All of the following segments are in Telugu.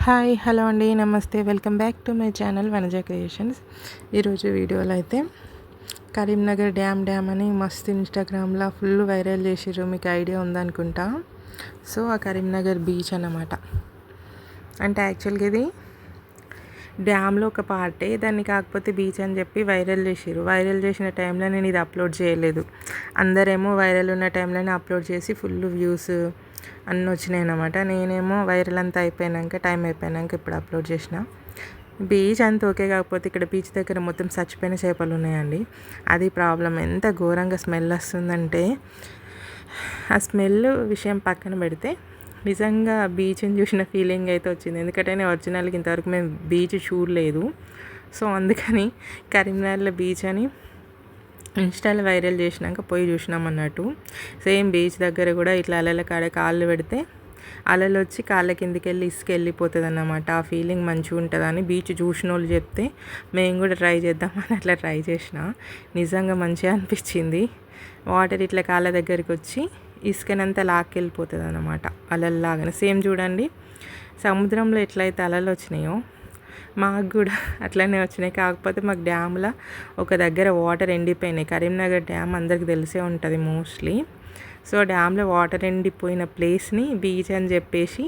హాయ్ హలో అండి, నమస్తే, welcome back to my channel Vanaja creations. ఈరోజు వీడియోలో అయితే కరీంనగర్ డ్యామ్ అని మస్తు ఇన్స్టాగ్రామ్లో ఫుల్ వైరల్ చేసిర్రు. మీకు ఐడియా ఉందనుకుంటా. సో ఆ కరీంనగర్ బీచ్ అన్నమాట. అంటే యాక్చువల్గా ఇది డ్యామ్లో ఒక పార్టే, దాన్ని కాకపోతే బీచ్ అని చెప్పి వైరల్ చేసిర్రు. వైరల్ చేసిన టైంలో నేను ఇది అప్లోడ్ చేయలేదు. అందరేమో వైరల్ ఉన్న టైంలోనే అప్లోడ్ చేసి ఫుల్ వ్యూస్ అన్నీ వచ్చినాయి అన్నమాట. నేనేమో వైరల్ అంతా అయిపోయాక టైం అయిపోయాక ఇప్పుడు అప్లోడ్ చేసిన. బీచ్ అంతా ఓకే, కాకపోతే ఇక్కడ బీచ్ దగ్గర మొత్తం చచ్చిపోయిన చేపలు ఉన్నాయండి. అది ప్రాబ్లం. ఎంత ఘోరంగా స్మెల్ వస్తుందంటే, ఆ స్మెల్ విషయం పక్కన పెడితే నిజంగా బీచ్ని చూసిన ఫీలింగ్ అయితే వచ్చింది. ఎందుకంటే నేను ఒరిజినల్గా ఇంతవరకు మేము బీచ్ చూడలేదు. సో అందుకని కరీంనగర్లో బీచ్ అని ఇన్స్టాలో వైరల్ చేసినాక పోయి చూసినాం అన్నట్టు. సేమ్ బీచ్ దగ్గర కూడా ఇట్లా అలల కాడ కాళ్ళు పెడితే అలలు వచ్చి కాళ్ళ కిందికి వెళ్ళి ఇసుక వెళ్ళిపోతుంది అన్నమాట. ఆ ఫీలింగ్ మంచిగా ఉంటుందని బీచ్ చూసిన వాళ్ళు చెప్తే మేము కూడా ట్రై చేద్దామని అట్లా ట్రై చేసిన. నిజంగా మంచిగా అనిపించింది. వాటర్ ఇట్లా కాళ్ళ దగ్గరికి వచ్చి ఇసుకనంతా లాక్కెళ్ళిపోతుంది అన్నమాట, అలల్లాగానే. సేమ్ చూడండి, సముద్రంలో ఎట్లయితే అలలు వచ్చినాయో మాకు కూడా అట్లనే వచ్చినాయి. కాకపోతే మాకు డ్యామ్లో ఒక దగ్గర వాటర్ ఎండిపోయినాయి. కరీంనగర్ డ్యామ్ అందరికి తెలిసే ఉంటుంది మోస్ట్లీ. సో డ్యామ్లో వాటర్ ఎండిపోయిన ప్లేస్ని బీచ్ అని చెప్పేసి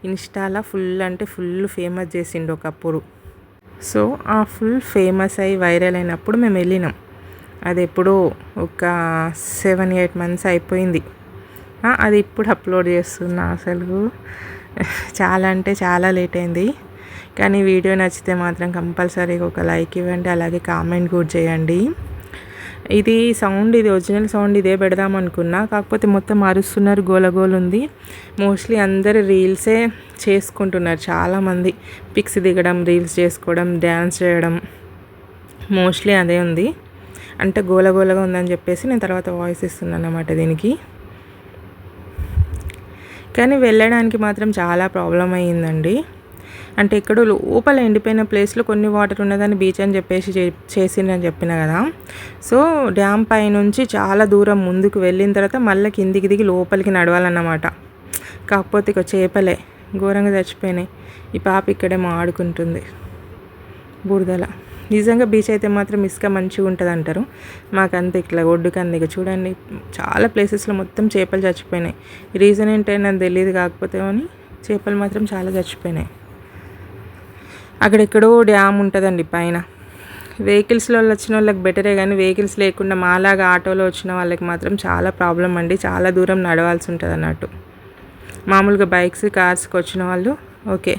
ఇన్స్టాలో ఫుల్ అంటే ఫుల్ ఫేమస్ చేసిండు ఒకప్పుడు. సో ఆ ఫుల్ ఫేమస్ అయ్యి వైరల్ అయినప్పుడు మేము వెళ్ళినాం. అది ఎప్పుడో ఒక 7-8 months అయిపోయింది. అది ఇప్పుడు అప్లోడ్ చేస్తున్నా. అసలు చాలా అంటే చాలా లేట్ అయింది. కానీ వీడియో నచ్చితే మాత్రం కంపల్సరీగా ఒక లైక్ ఇవ్వండి, అలాగే కామెంట్ కూడా చేయండి. ఇది ఒరిజినల్ సౌండ్ ఇదే పెడదాం అనుకున్నా, కాకపోతే మొత్తం అరుస్తున్నారు, గోలగోలు ఉంది. మోస్ట్లీ అందరు రీల్సే చేసుకుంటున్నారు. చాలామంది పిక్స్ దిగడం, రీల్స్ చేసుకోవడం, డ్యాన్స్ చేయడం, మోస్ట్లీ అదే ఉంది. అంటే గోలగోలగా ఉందని చెప్పేసి నేను తర్వాత వాయిస్ ఇస్తున్నాను అన్నమాట దీనికి. కానీ వెళ్ళడానికి మాత్రం చాలా ప్రాబ్లం అయ్యిందండి. అంటే ఎక్కడో లోపల ఎండిపోయిన ప్లేస్లో కొన్ని వాటర్ ఉన్నదని బీచ్ అని చెప్పేసి చేసిందని చెప్పిన కదా. సో డ్యామ్ పై నుంచి చాలా దూరం ముందుకు వెళ్ళిన తర్వాత మళ్ళీ కిందికి దిగి లోపలికి నడవాలన్నమాట. కాకపోతే ఇక చేపలే ఘోరంగా చచ్చిపోయినాయి. ఈ పాప ఇక్కడేమో ఆడుకుంటుంది బురదల. నిజంగా బీచ్ అయితే మాత్రం ఇసుక మంచిగా ఉంటుంది అంటారు. మాకంతా ఇట్లా ఒడ్డుకంది. ఇక చూడండి, చాలా ప్లేసెస్లో మొత్తం చేపలు చచ్చిపోయినాయి. రీజన్ ఏంటో నాకు తెలియదు, కాకపోతే అని చేపలు మాత్రం చాలా చచ్చిపోయినాయి. అక్కడెక్కడో డ్యామ్ ఉంటుందండి పైన. వెహికల్స్లో వచ్చిన వాళ్ళకి బెటరే, కానీ వెహికల్స్ లేకుండా మాలాగా ఆటోలో వచ్చిన వాళ్ళకి మాత్రం చాలా ప్రాబ్లం అండి. చాలా దూరం నడవాల్సి ఉంటుంది అన్నట్టు. మామూలుగా బైక్స్, కార్స్కి వచ్చిన వాళ్ళు ఓకే,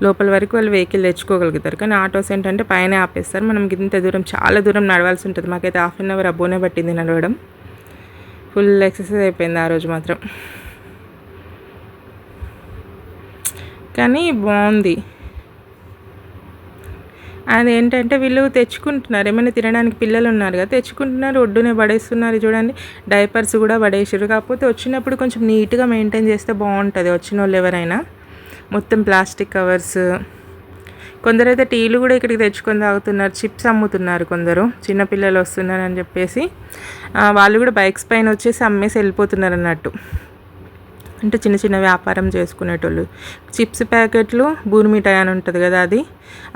లోపల వరకు వాళ్ళు వెహికల్ తెచ్చుకోగలుగుతారు. కానీ ఆటోస్ ఏంటంటే పైన ఆపేస్తారు. మనం ఇంత దూరం చాలా దూరం నడవాల్సి ఉంటుంది. మాకైతే 1/2 hour అబ్బోనే పట్టింది నడవడం. ఫుల్ ఎక్సర్సైజ్ అయిపోయింది ఆ రోజు మాత్రం. కానీ బాగుంది. అదేంటంటే వీళ్ళు తెచ్చుకుంటున్నారు, ఏమైనా తినడానికి పిల్లలు ఉన్నారు కదా, తెచ్చుకుంటున్నారు, ఒడ్డునే పడేస్తున్నారు. చూడండి, డైపర్స్ కూడా పడేసారు. కాకపోతే వచ్చినప్పుడు కొంచెం నీట్గా మెయింటైన్ చేస్తే బాగుంటుంది. వచ్చిన వాళ్ళు ఎవరైనా మొత్తం ప్లాస్టిక్ కవర్స్. కొందరైతే టీలు కూడా ఇక్కడికి తెచ్చుకొని తాగుతున్నారు. చిప్స్ అమ్ముతున్నారు కొందరు, చిన్నపిల్లలు వస్తున్నారని చెప్పేసి వాళ్ళు కూడా బైక్స్ పైన వచ్చేసి అమ్మేసి వెళ్ళిపోతున్నారు అన్నట్టు. అంటే చిన్న చిన్న వ్యాపారం చేసుకునేటోళ్ళు. చిప్స్ ప్యాకెట్లు, బూర్మిఠాయి అని ఉంటుంది కదా,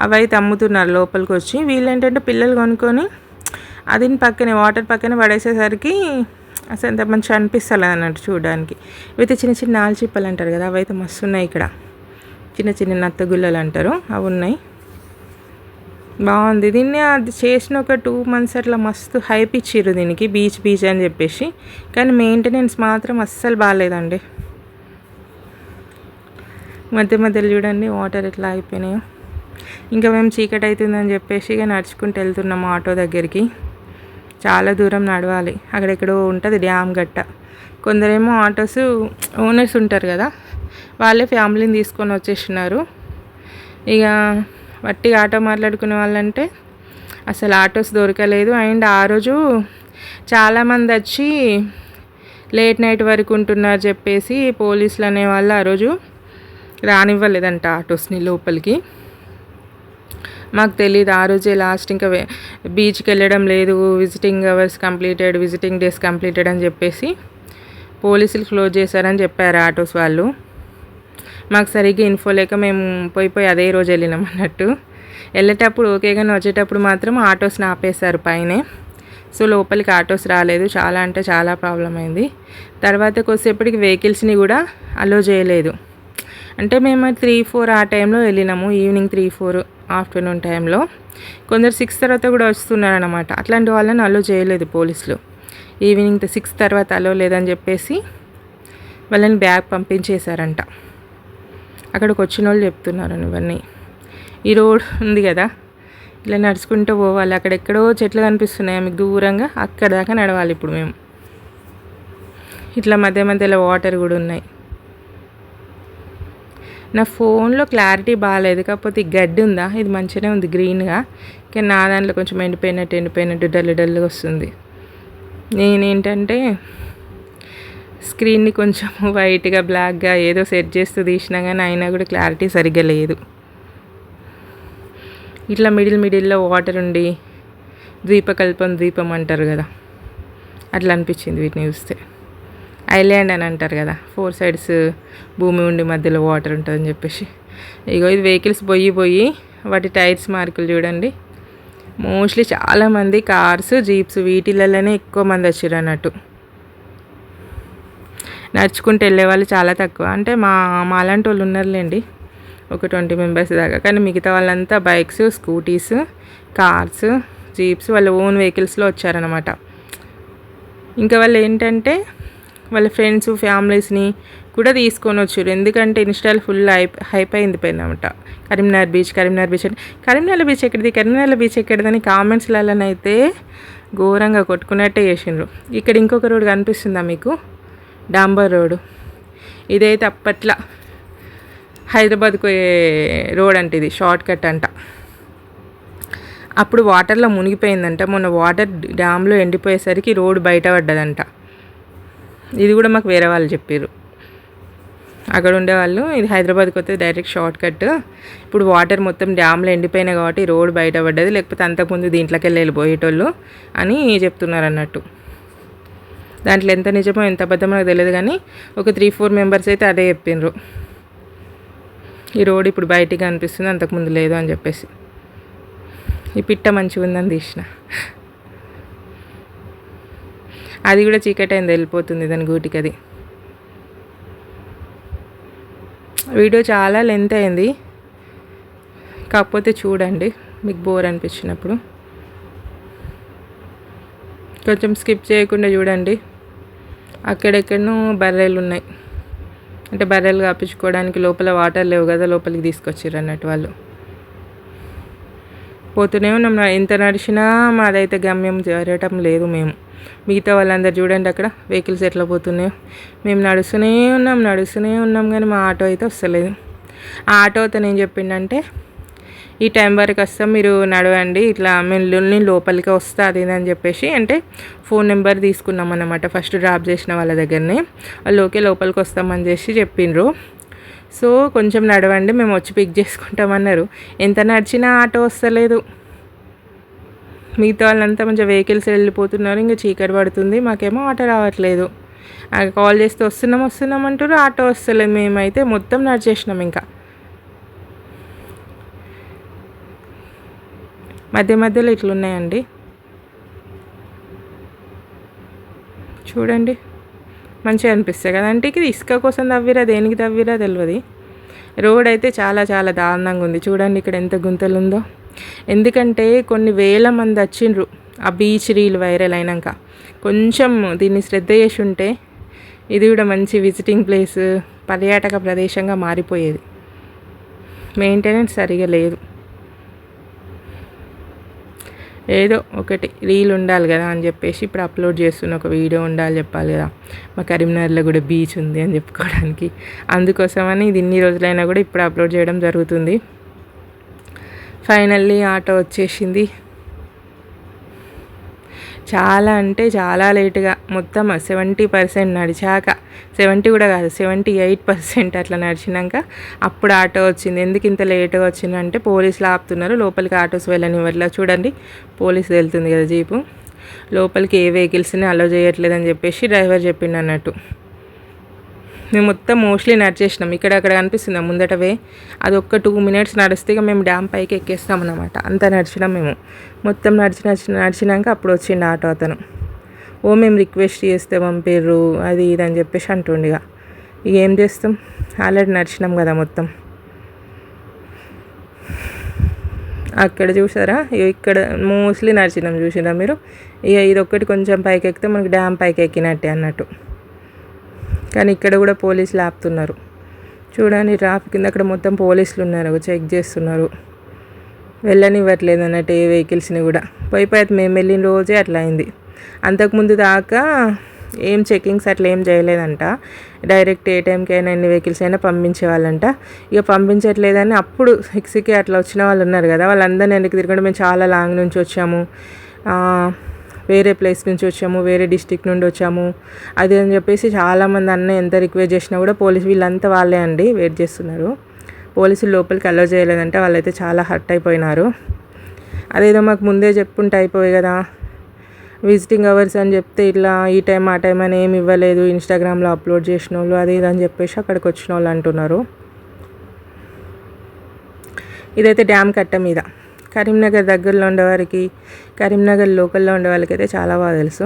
అవి అయితే అమ్ముతున్నారు లోపలికి వచ్చి. వీళ్ళు ఏంటంటే పిల్లలు కొనుక్కొని అది పక్కనే వాటర్ పక్కనే పడేసేసరికి అసలు ఎంత మంచిగా అనిపిస్తలేదు అన్నట్టు చూడడానికి. ఇవైతే చిన్న చిన్న నాల్చిప్పలు అంటారు కదా, అవి అయితే మస్తు ఉన్నాయి ఇక్కడ. చిన్న చిన్న నత్తగుల్లలు అంటారు, అవి ఉన్నాయి. బాగుంది. దీన్ని అది చేసిన ఒక 2 months అట్లా మస్తు హైప్ ఇచ్చిర్రు దీనికి, బీచ్ అని చెప్పేసి. కానీ మెయింటెనెన్స్ మాత్రం అస్సలు బాగాలేదండి. మధ్యలో చూడండి వాటర్ ఎట్లా అయిపోయినాయో. ఇంకా మేము చీకటి అవుతుందని చెప్పేసి ఇక నడుచుకుంటూ వెళ్తున్నాము ఆటో దగ్గరికి. చాలా దూరం నడవాలి. అక్కడెక్కడో ఉంటుంది డ్యామ్ గట్ట. కొందరేమో ఆటోస్ ఓనర్స్ ఉంటారు కదా, వాళ్ళే ఫ్యామిలీని తీసుకొని వచ్చేసినారు. ఇక వట్టి ఆటో మాట్లాడుకునే వాళ్ళంటే అసలు ఆటోస్ దొరకలేదు. అండ్ ఆ రోజు చాలామంది వచ్చి లేట్ నైట్ వరకు ఉంటున్నారు చెప్పేసి పోలీసులు అనేవాళ్ళు ఆ రోజు రానివ్వలేదంట ఆటోస్ని లోపలికి. మాకు తెలియదు ఆ రోజే లాస్ట్. ఇంకా బీచ్కి వెళ్ళడం లేదు, విజిటింగ్ డేస్ కంప్లీటెడ్ అని చెప్పేసి పోలీసులు క్లోజ్ చేశారని చెప్పారు ఆటోస్ వాళ్ళు. మాకు సరిగ్గా ఇన్ఫో లేక మేము పోయి అదే రోజు వెళ్ళినాం అన్నట్టు. వెళ్ళేటప్పుడు ఓకే, కానీ వచ్చేటప్పుడు మాత్రం ఆటోస్ని ఆపేశారు పైనే. సో లోపలికి ఆటోస్ రాలేదు. చాలా అంటే చాలా ప్రాబ్లం అయింది. తర్వాత కొద్దిసేపటికి వెహికల్స్ని కూడా అలో చేయలేదు. అంటే మేము 3-4 ఆ టైంలో వెళ్ళినాము, ఈవినింగ్ 3-4 ఆఫ్టర్నూన్ టైంలో. కొందరు 6 తర్వాత కూడా వస్తున్నారనమాట. అట్లాంటి వాళ్ళని అలో చేయలేదు పోలీసులు. ఈవినింగ్ 6 తర్వాత అలో లేదని చెప్పేసి వాళ్ళని బ్యాగ్ పంపించేశారంట. అక్కడికి వచ్చిన వాళ్ళు చెప్తున్నారు ఇవన్నీ. ఈ రోడ్ ఉంది కదా, ఇలా నడుచుకుంటూ పోవాలి. అక్కడెక్కడో చెట్లు కనిపిస్తున్నాయి మీకు దూరంగా, అక్కడ దాకా నడవాలి ఇప్పుడు మేము. ఇట్లా మధ్య మధ్యలో వాటర్ కూడా ఉన్నాయి. నా ఫోన్లో క్లారిటీ బాగాలేదు, కాకపోతే ఈ గడ్డి ఉందా ఇది మంచిగానే ఉంది గ్రీన్గా, కానీ నా దాంట్లో కొంచెం ఎండిపోయినట్టు డల్గా వస్తుంది. నేనేంటంటే స్క్రీన్ని కొంచెం వైట్గా బ్లాక్గా ఏదో సెట్ చేస్తూ తీసినా కానీ అయినా కూడా క్లారిటీ సరిగ్గా లేదు. ఇట్లా మిడిల్లో వాటర్ ఉండి ద్వీపం అంటారు కదా, అట్లా అనిపించింది వీటిని చూస్తే. ఐలాండ్ అని అంటారు కదా, 4 సైడ్స్ భూమి ఉండి మధ్యలో వాటర్ ఉంటుందని చెప్పేసి. ఇగో ఇది వెహికల్స్ పోయి వాటి టైర్స్ మార్కులు చూడండి. మోస్ట్లీ చాలామంది కార్స్, జీప్స్ వీటిలలోనే ఎక్కువ మంది వచ్చారు అన్నట్టు. నడుచుకుంటూ వెళ్ళే వాళ్ళు చాలా తక్కువ. అంటే మాలాంటి వాళ్ళు ఉన్నారులేండి, ఒక 20 మెంబర్స్ దాకా. కానీ మిగతా వాళ్ళంతా బైక్స్, స్కూటీస్, కార్స్, జీప్స్ వాళ్ళ ఓన్ వెహికల్స్లో వచ్చారనమాట. ఇంకా వాళ్ళు ఏంటంటే వాళ్ళ ఫ్రెండ్స్, ఫ్యామిలీస్ని కూడా తీసుకొని వచ్చారు. ఎందుకంటే ఇన్స్టాల్ ఫుల్ హైప్ అయిందిపోయిందన్నమాట. కరీంనగర్ బీచ్ అంటే కరీంనగర్ బీచ్ ఎక్కడిదని కామెంట్స్లలోనైతే ఘోరంగా కొట్టుకున్నట్టే చేసిండ్రు. ఇక్కడ ఇంకొక రోడ్ కనిపిస్తుందా మీకు, డాంబర్ రోడ్డు. ఇదైతే అప్పట్లో హైదరాబాద్కు రోడ్ అంటే ఇది షార్ట్ కట్ అంట. అప్పుడు వాటర్లో మునిగిపోయిందంట. మొన్న వాటర్ డ్యామ్లో ఎండిపోయేసరికి రోడ్డు బయట పడ్డదంట. ఇది కూడా మాకు వేరే వాళ్ళు చెప్పారు, అక్కడ ఉండేవాళ్ళు. ఇది హైదరాబాద్కి వస్తే డైరెక్ట్ షార్ట్ కట్. ఇప్పుడు వాటర్ మొత్తం డ్యామ్లో ఎండిపోయినాయి కాబట్టి రోడ్ బయట పడ్డది, లేకపోతే అంతకుముందు దీంట్లోకి వెళ్ళిపోయేటోళ్ళు అని చెప్తున్నారు అన్నట్టు. దాంట్లో ఎంత నిజమో ఎంత అబద్ధమో నాకు తెలియదు, కానీ ఒక 3-4 మెంబర్స్ అయితే అదే చెప్పిండ్రు. ఈ రోడ్ ఇప్పుడు బయటికి అనిపిస్తుంది, అంతకుముందు లేదు అని చెప్పేసి. ఈ పిట్ట మంచిగా ఉందని తీసిన, అది కూడా చీకటి అయింది, వెళ్ళిపోతుంది దాని గూటికి. అది వీడియో చాలా లెంత్ అయింది, కాకపోతే చూడండి మీకు బోర్ అనిపించినప్పుడు కొంచెం స్కిప్ చేయకుండా చూడండి. అక్కడెక్కడనూ బర్రెలు ఉన్నాయి, అంటే బర్రెలు కాపించుకోవడానికి లోపల వాటర్ లేవు కదా, లోపలికి తీసుకొచ్చారు అన్నట్టు వాళ్ళు. పోతూనే ఉన్నాం, ఎంత నడిచినా మాదైతే గమ్యం చేరటం లేదు. మేము మిగతా వాళ్ళందరూ చూడండి అక్కడ వెహికల్స్ ఎట్లా పోతున్నాయో. మేము నడుస్తూనే ఉన్నాం కానీ మా ఆటో అయితే వస్తలేదు. ఆ ఆటో అతను ఏం చెప్పిండంటే, ఈ టైం వరకు వస్తాం, మీరు నడవండి, ఇట్లా నేను లోపలికి వస్తా అది అని చెప్పేసి. అంటే ఫోన్ నెంబర్ తీసుకున్నాం అన్నమాట ఫస్ట్ డ్రాప్ చేసిన వాళ్ళ దగ్గరనే. వాళ్ళు ఓకే లోపలికి వస్తామని చేసి చెప్పిండ్రు. సో కొంచెం నడవండి, మేము వచ్చి పిక్ చేసుకుంటామన్నారు. ఎంత నడిచినా ఆటో వస్తలేదు. మిగతా వాళ్ళంతా కొంచెం వెహికల్స్ వెళ్ళిపోతున్నారు, ఇంకా చీకటి పడుతుంది, మాకేమో ఆటో రావట్లేదు. కాల్ చేస్తే వస్తున్నాం అంటారు, ఆటో వస్తలేదు. మేమైతే మొత్తం నడిచేసినాం. ఇంకా మధ్యలో ఇట్లున్నాయండి చూడండి, మంచిగా అనిపిస్తాయి కదా. అంటే ఇది ఇసుక కోసం తవ్విరా దేనికి తవ్విరా తెలియదు. రోడ్ అయితే చాలా చాలా దారుణంగా ఉంది. చూడండి ఇక్కడ ఎంత గుంతలు ఉందో. ఎందుకంటే కొన్ని వేల మంది వచ్చిండ్రు ఆ బీచ్ రీల్ వైరల్ అయినాక. కొంచెం దీన్ని శ్రద్ధ చేసి ఉంటే ఇది కూడా మంచి విజిటింగ్ ప్లేస్, పర్యాటక ప్రదేశంగా మారిపోయేది. మెయింటెనెన్స్ సరిగా లేదు. ఏదో ఒకటి రీల్ ఉండాలి కదా అని చెప్పేసి ఇప్పుడు అప్లోడ్ చేస్తున్న ఒక వీడియో ఉండాలి, చెప్పాలి కదా. మా కరీంనగర్లో కూడా బీచ్ ఉంది అని చెప్పుకోవడానికి. అందుకోసమని ఇది ఇన్ని రోజులైనా కూడా ఇప్పుడు అప్లోడ్ చేయడం జరుగుతుంది. ఫైనల్లీ ఆటో వచ్చేసింది. చాలా అంటే చాలా లేటుగా, మొత్తం 70% నడిచాక, 70 కూడా కాదు 78% అట్లా నడిచినాక అప్పుడు ఆటో వచ్చింది. ఎందుకు ఇంత లేటుగా వచ్చిందంటే పోలీసులు ఆపుతున్నారు, లోపలికి ఆటోస్ వెళ్ళనివ్వట్లా. చూడండి పోలీసు వెళ్తుంది కదా జీపు, లోపలికి ఏ వెహికల్స్ని అలో చేయట్లేదని చెప్పేసి డ్రైవర్ చెప్పిండు అన్నట్టు. మేము మొత్తం మోస్ట్లీ నడిచేసినాం. అక్కడ కనిపిస్తుంది ముందట వే, అది ఒక్క 2 minutes నడిస్తే ఇక మేము డ్యామ్ పైకి ఎక్కేస్తాం అన్నమాట. అంతా నడిచినాం మేము. మొత్తం నడిచినాక అప్పుడు వచ్చిండు ఆటో అతను. మేము రిక్వెస్ట్ చేస్తే పంపిర్రు అది ఇది అని చెప్పేసి అంటుండే. ఇక ఏం చేస్తాం, ఆల్రెడీ నడిచినాం కదా మొత్తం. అక్కడ చూసారా, ఇక్కడ మోస్ట్లీ నడిచినాం, చూసినా మీరు. ఇక ఇది ఒక్కటి కొంచెం పైకి ఎక్కితే మనకి డ్యామ్ పైకి ఎక్కినట్టే అన్నట్టు. కానీ ఇక్కడ కూడా పోలీసులు ఆపుతున్నారు చూడండి. ట్రాఫిక్ కింద అక్కడ మొత్తం పోలీసులు ఉన్నారు, చెక్ చేస్తున్నారు, వెళ్ళనివ్వట్లేదు అన్నట్టు ఏ వెహికల్స్ని కూడా. పోయిపోయి మేము వెళ్ళిన రోజే అట్లా అయింది. అంతకుముందు దాకా ఏం చెకింగ్స్ అట్లా ఏం చేయలేదంట. డైరెక్ట్ ఏ టైంకి అయినా ఎన్ని వెహికల్స్ అయినా పంపించేవాళ్ళంట. ఇక పంపించట్లేదని అప్పుడు 6కి అట్లా వచ్చిన వాళ్ళు ఉన్నారు కదా, వాళ్ళందరినీ వెనక్కి తిరగడం, మేము చాలా లాంగ్ నుంచి వచ్చాము, వేరే ప్లేస్ నుంచి వచ్చాము, వేరే డిస్టిక్ నుండి వచ్చాము అది అని చెప్పేసి చాలామంది అన్న ఎంత రిక్వెస్ట్ చేసినా కూడా పోలీసు వీళ్ళంతా వాళ్ళే అండి వెయిట్ చేస్తున్నారు. పోలీసులు లోపలికి అలో చేయలేదంటే వాళ్ళైతే చాలా హర్ట్ అయిపోయినారు. అదేదో మాకు ముందే చెప్పుంటే అయిపోయి కదా, విజిటింగ్ అవర్స్ అని చెప్తే ఇట్లా ఈ టైం ఆ టైం అని ఏమి ఇవ్వలేదు, ఇన్స్టాగ్రామ్లో అప్లోడ్ చేసిన వాళ్ళు అది ఇది అని చెప్పేసి అక్కడికి వచ్చిన వాళ్ళు అంటున్నారు. ఇదైతే డ్యామ్ కట్ట మీద. కరీంనగర్ దగ్గరలో ఉండేవారికి, కరీంనగర్ లోకల్లో ఉండే వాళ్ళకి అయితే చాలా బాగా తెలుసు.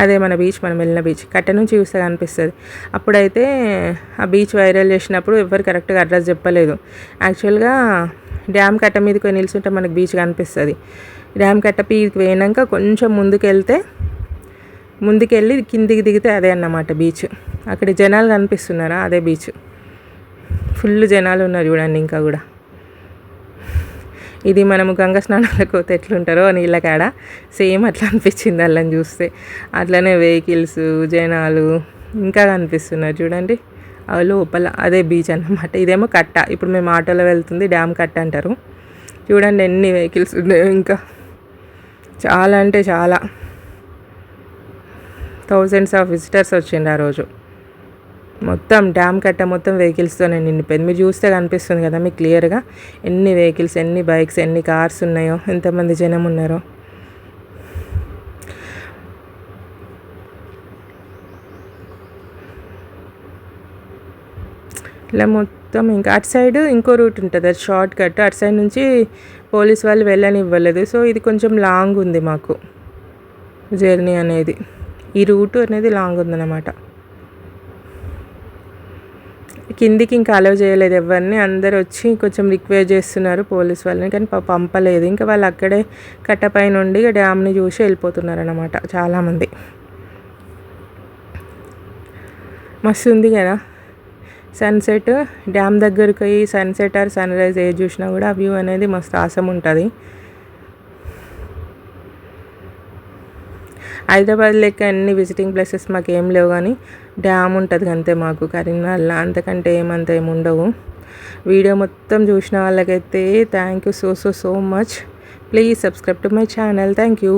అదే మన బీచ్, మనం వెళ్ళిన బీచ్. కట్ట నుంచి చూస్తే కనిపిస్తుంది. అప్పుడైతే ఆ బీచ్ వైరల్ చేసినప్పుడు ఎవరు కరెక్ట్గా అడ్రస్ చెప్పలేదు. యాక్చువల్గా డ్యామ్ కట్ట మీదకి నిల్చుంటే మనకు బీచ్ కనిపిస్తుంది. డ్యామ్ కట్ట పీకి పోయినాక కొంచెం ముందుకెళ్ళి కిందికి దిగితే అదే అన్నమాట బీచ్. అక్కడ జనాలు కనిపిస్తున్నారా, అదే బీచ్. ఫుల్ జనాలు ఉన్నారు చూడండి. ఇంకా కూడా ఇది మనము గంగ స్నానాలకు పోతే ఎట్లుంటారో నీళ్ళ కాడ సేమ్ అట్లా అనిపించింది వాళ్ళని చూస్తే. అట్లనే వెహికల్స్, జనాలు ఇంకా కనిపిస్తున్నారు చూడండి. లోపల అదే బీచ్ అన్నమాట. ఇదేమో కట్ట. ఇప్పుడు మేము ఆటోలో వెళ్తుంది డ్యామ్ కట్ట అంటారు. చూడండి ఎన్ని వెహికల్స్ ఉన్నాయో. ఇంకా చాలా అంటే చాలా థౌజండ్స్ ఆఫ్ విజిటర్స్ వచ్చిండు ఆ రోజు. మొత్తం డ్యామ్ కట్ట మొత్తం వెహికల్స్తోనే నిండిపోయింది. మీరు చూస్తే కనిపిస్తుంది కదా మీకు క్లియర్గా ఎన్ని వెహికల్స్, ఎన్ని బైక్స్, ఎన్ని కార్స్ ఉన్నాయో, ఎంతమంది జనం ఉన్నారో. ఇలా మొత్తం ఇంకా అటు సైడ్ ఇంకో రూట్ ఉంటుంది, అది షార్ట్ కట్. అటు సైడ్ నుంచి పోలీస్ వాళ్ళు వెళ్ళనివ్వలేదు. సో ఇది కొంచెం లాంగ్ ఉంది మాకు జర్నీ అనేది. ఈ రూట్ అనేది లాంగ్ ఉందన్నమాట. కిందికి ఇంకా అలౌ చేయలేదు ఎవరిని. అందరు వచ్చి కొంచెం రిక్వెస్ట్ చేస్తున్నారు పోలీస్ వాళ్ళని, కానీ పంపలేదు. ఇంకా వాళ్ళు అక్కడే కట్టపై నుండి డ్యామ్ని చూసి వెళ్ళిపోతున్నారు అన్నమాట చాలామంది. మస్తు ఉంది కదా సన్సెట్. డ్యామ్ దగ్గరికి పోయి సన్సెట్ ఆర్ సన్ రైజ్ ఏది చూసినా కూడా వ్యూ అనేది మస్తు ఆసం ఉంటుంది. హైదరాబాద్ లెక్క అన్ని విజిటింగ్ ప్లేసెస్ మాకు ఏం లేవు, కానీ డ్యామ్ ఉంటుంది అంతే మాకు కరీంనగర్లో. అంతకంటే ఏమంత ఏముండవు. వీడియో మొత్తం చూసిన వాళ్ళకైతే thank you so much. Please subscribe to my channel. Thank you.